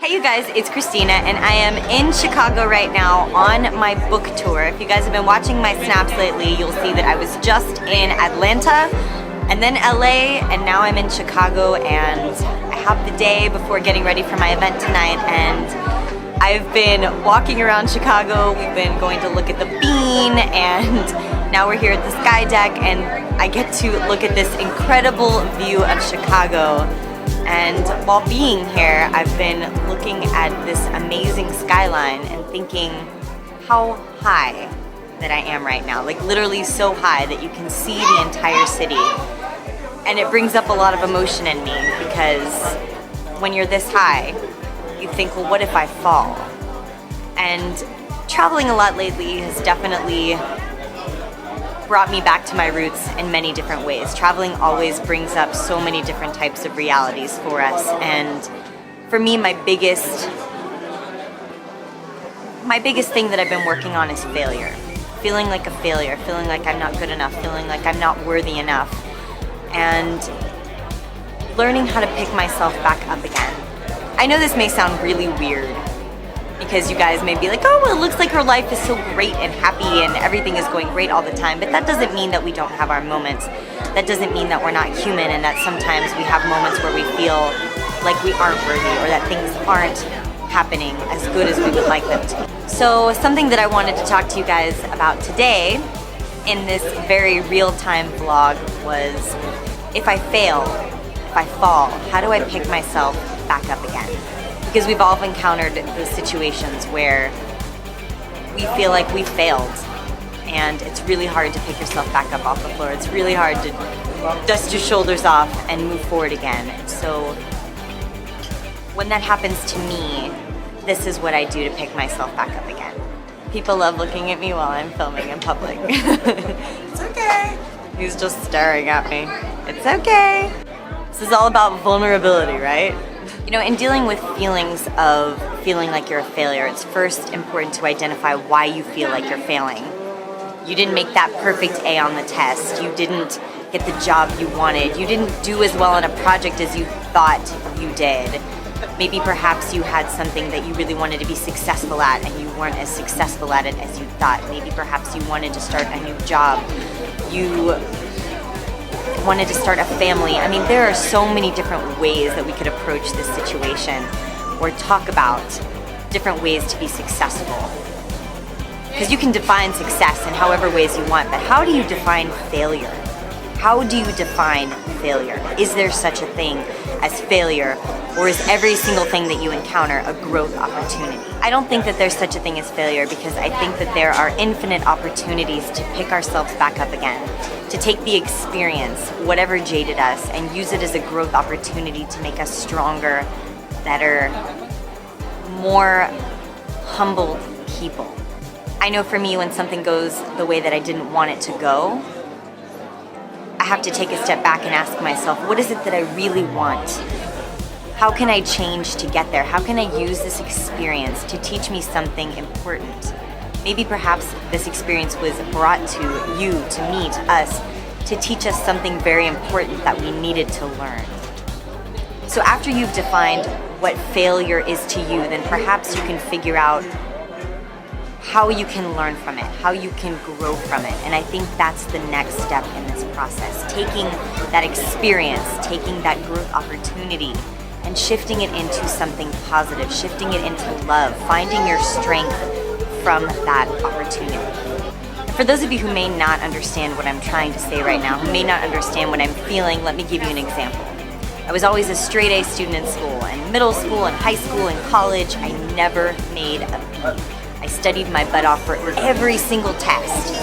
Hey you guys, it's Kristina and I am in Chicago right now on my book tour. If you guys have been watching my snaps lately, you'll see that I was just in Atlanta and then LA, and now I'm in Chicago, and I have the day before getting ready for my event tonight, and I've been walking around Chicago. We've been going to look at the Bean, and now we're here at the Sky Deck, and I get to look at this incredible view of Chicago. And while being here, I've been looking at this amazing skyline and thinking how high that I am right now. Like literally so high that you can see the entire city. And it brings up a lot of emotion in me, because when you're this high, you think, well, what if I fall? And traveling a lot lately has definitely brought me back to my roots in many different ways. Traveling always brings up so many different types of realities for us, and for me, my biggest thing that I've been working on is failure. Feeling like a failure, feeling like I'm not good enough, feeling like I'm not worthy enough, and learning how to pick myself back up again. I know this may sound really weird, because you guys may be like, oh, well, it looks like her life is so great and happy and everything is going great all the time, but that doesn't mean that we don't have our moments. That doesn't mean that we're not human, and that sometimes we have moments where we feel like we aren't worthy, or that things aren't happening as good as we would like them to. So something that I wanted to talk to you guys about today in this very real-time vlog was, if I fail, if I fall, how do I pick myself back up again? Because we've all encountered those situations where we feel like we failed, and it's really hard to pick yourself back up off the floor. It's really hard to dust your shoulders off and move forward again. So when that happens to me, this is what I do to pick myself back up again. People love looking at me while I'm filming in public. It's okay. He's just staring at me. It's okay. This is all about vulnerability, right? You know, in dealing with feelings of feeling like you're a failure, it's first important to identify why you feel like you're failing. You didn't make that perfect A on the test. You didn't get the job you wanted. You didn't do as well on a project as you thought you did. Maybe perhaps you had something that you really wanted to be successful at and you weren't as successful at it as you thought. Maybe perhaps you wanted to start a new job. You wanted to start a family. I mean, there are so many different ways that we could approach this situation or talk about different ways to be successful. Because you can define success in however ways you want, but how do you define failure? How do you define failure? Is there such a thing as failure, or is every single thing that you encounter a growth opportunity? I don't think that there's such a thing as failure, because I think that there are infinite opportunities to pick ourselves back up again, to take the experience, whatever jaded us, and use it as a growth opportunity to make us stronger, better, more humble people. I know for me, when something goes the way that I didn't want it to go, I have to take a step back and ask myself, what is it that I really want? How can I change to get there? How can I use this experience to teach me something important? Maybe perhaps this experience was brought to you, to me, to us, to teach us something very important that we needed to learn. So after you've defined what failure is to you, then perhaps you can figure out how you can learn from it, how you can grow from it. And I think that's the next step in this process. Taking that experience, taking that growth opportunity, and shifting it into something positive, shifting it into love, finding your strength from that opportunity. And for those of you who may not understand what I'm trying to say right now, who may not understand what I'm feeling, let me give you an example. I was always a straight A student in school, and middle school and high school and college, I never made a B. I studied my butt off for every single test.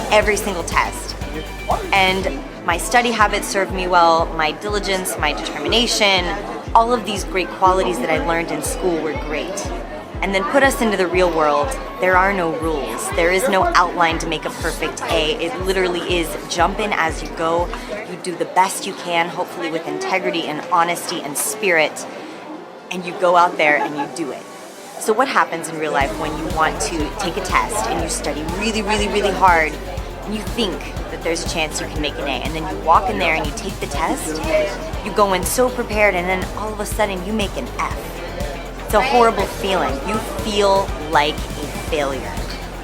And my study habits served me well, my diligence, my determination, all of these great qualities that I learned in school were great. And then put us into the real world, there are no rules. There is no outline to make a perfect A. It literally is jump in as you go. You do the best you can, hopefully with integrity and honesty and spirit, and you go out there and you do it. So what happens in real life when you want to take a test and you study really, really, really hard, and you think that there's a chance you can make an A, and then you walk in there and you take the test, you go in so prepared, and then all of a sudden you make an F. It's a horrible feeling. You feel like a failure.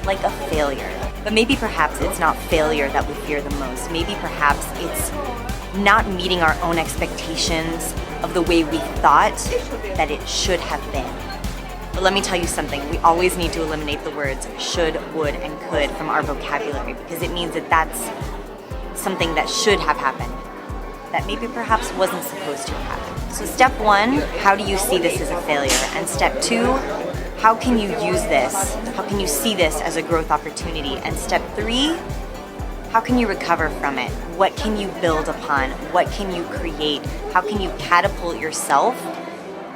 Like a failure. But maybe perhaps it's not failure that we fear the most. Maybe perhaps it's not meeting our own expectations of the way we thought that it should have been. But let me tell you something, we always need to eliminate the words should, would, and could from our vocabulary, because it means that that's something that should have happened, that maybe perhaps wasn't supposed to have happened. So step one, how do you see this as a failure? And step two, how can you use this? How can you see this as a growth opportunity? And step three, how can you recover from it? What can you build upon? What can you create? How can you catapult yourself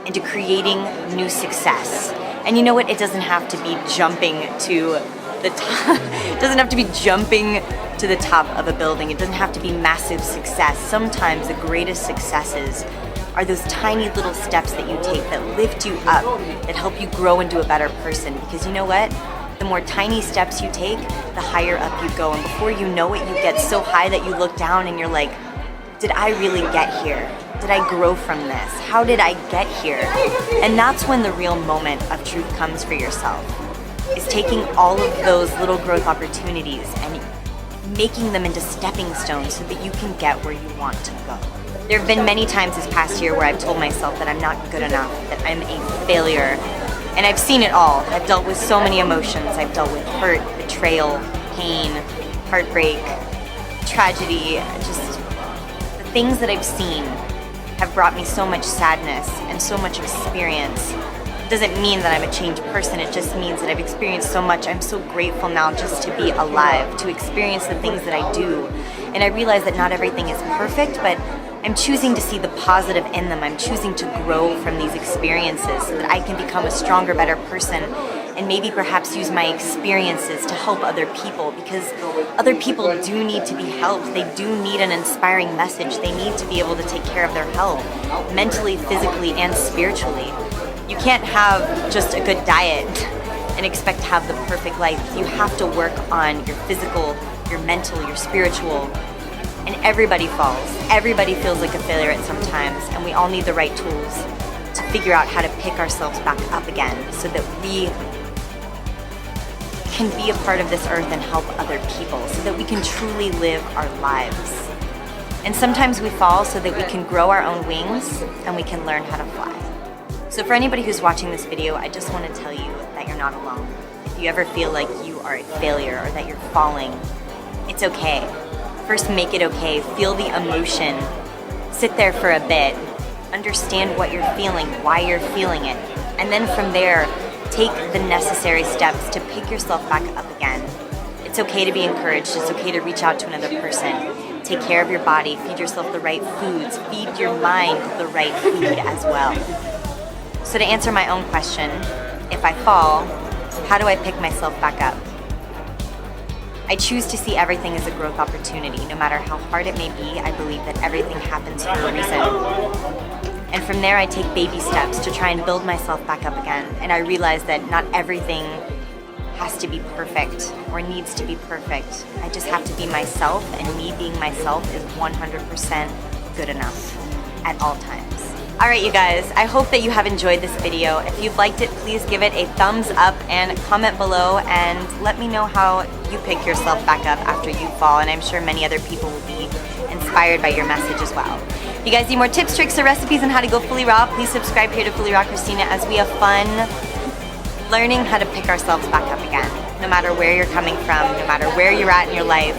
into creating new success? And you know what? It doesn't have to be jumping to the top. It doesn't have to be jumping to the top of a building. It doesn't have to be massive success. Sometimes the greatest successes are those tiny little steps that you take that lift you up, that help you grow into a better person. Because you know what? The more tiny steps you take, the higher up you go. And before you know it, you get so high that you look down and you're like, did I really get here? Did I grow from this? How did I get here? And that's when the real moment of truth comes for yourself, is taking all of those little growth opportunities and making them into stepping stones so that you can get where you want to go. There have been many times this past year where I've told myself that I'm not good enough, that I'm a failure, and I've seen it all. I've dealt with so many emotions. I've dealt with hurt, betrayal, pain, heartbreak, tragedy. Just the things that I've seen have brought me so much sadness and so much experience. It doesn't mean that I'm a changed person. It just means that I've experienced so much. I'm so grateful now just to be alive, to experience the things that I do. And I realize that not everything is perfect, but I'm choosing to see the positive in them. I'm choosing to grow from these experiences so that I can become a stronger, better person, and maybe perhaps use my experiences to help other people, because other people do need to be helped. They do need an inspiring message. They need to be able to take care of their health, mentally, physically, and spiritually. You can't have just a good diet and expect to have the perfect life. You have to work on your physical, your mental, your spiritual. And everybody falls. Everybody feels like a failure at some times, and we all need the right tools to figure out how to pick ourselves back up again so that we can be a part of this earth and help other people, so that we can truly live our lives. And sometimes we fall so that we can grow our own wings and we can learn how to fly. So for anybody who's watching this video, I just want to tell you that you're not alone. If you ever feel like you are a failure or that you're falling, it's okay. First, make it okay. Feel the emotion. Sit there for a bit. Understand what you're feeling, why you're feeling it. And then from there, take the necessary steps to pick yourself back up again. It's okay to be encouraged. It's okay to reach out to another person. Take care of your body. Feed yourself the right foods. Feed your mind the right food as well. So to answer my own question, if I fall, how do I pick myself back up? I choose to see everything as a growth opportunity. No matter how hard it may be, I believe that everything happens for a reason. And from there, I take baby steps to try and build myself back up again. And I realize that not everything has to be perfect or needs to be perfect. I just have to be myself, and me being myself is 100% good enough at all times. All right, you guys, I hope that you have enjoyed this video. If you've liked it, please give it a thumbs up and comment below and let me know how you pick yourself back up after you fall, and I'm sure many other people will be inspired by your message as well. If you guys need more tips, tricks, or recipes on how to go fully raw, please subscribe here to FullyRawKristina as we have fun learning how to pick ourselves back up again. No matter where you're coming from, no matter where you're at in your life,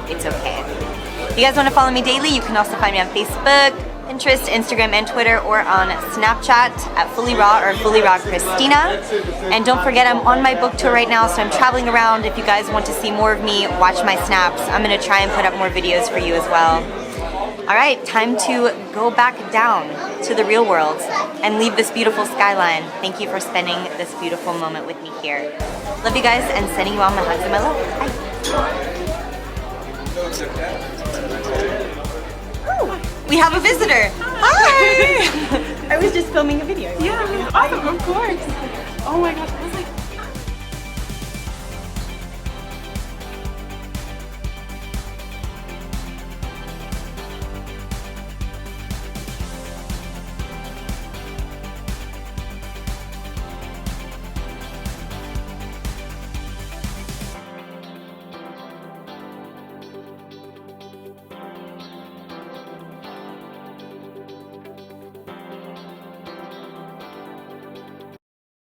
it's okay. If you guys want to follow me daily, you can also find me on Facebook, Pinterest, Instagram, and Twitter, or on Snapchat at FullyRaw or FullyRawKristina. And don't forget, I'm on my book tour right now, so I'm traveling around. If you guys want to see more of me, watch my snaps. I'm going to try and put up more videos for you as well. All right, time to go back down to the real world and leave this beautiful skyline. Thank you for spending this beautiful moment with me here. Love you guys, and sending you all my hugs and my love. Bye. We have a visitor. Hi. I was just filming a video. Yeah, awesome, of course. Oh my gosh.